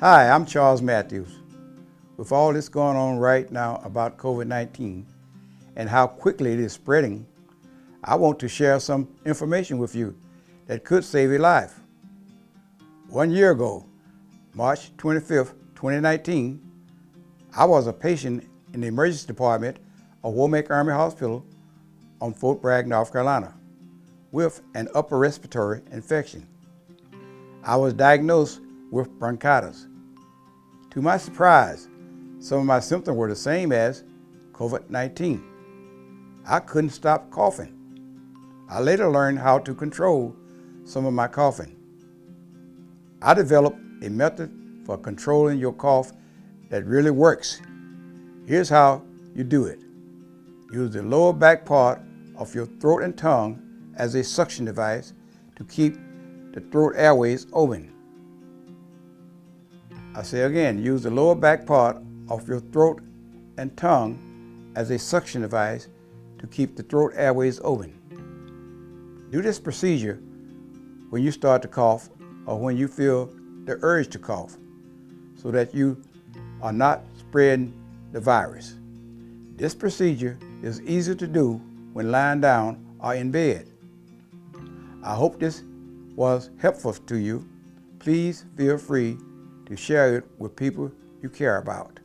Hi, I'm Charles Mathews. With all this going on right now about COVID-19 and how quickly it is spreading, I want to share some information with you that could save your life. 1 year ago, March 25th, 2019, I was a patient in the emergency department of Womack Army Hospital on Fort Bragg, North Carolina, with an upper respiratory infection. I was diagnosed with bronchitis. To my surprise, some of my symptoms were the same as COVID-19. I couldn't stop coughing. I later learned how to control some of my coughing. I developed a method for controlling your cough that really works. Here's how you do it. Use the lower back part of your throat and tongue as a suction device to keep the throat airways open. I say again, use the lower back part of your throat and tongue as a suction device to keep the throat airways open. Do this procedure when you start to cough or when you feel the urge to cough, so that you are not spreading the virus. This procedure is easy to do when lying down or in bed. I hope this was helpful to you. Please feel free to share it with people you care about.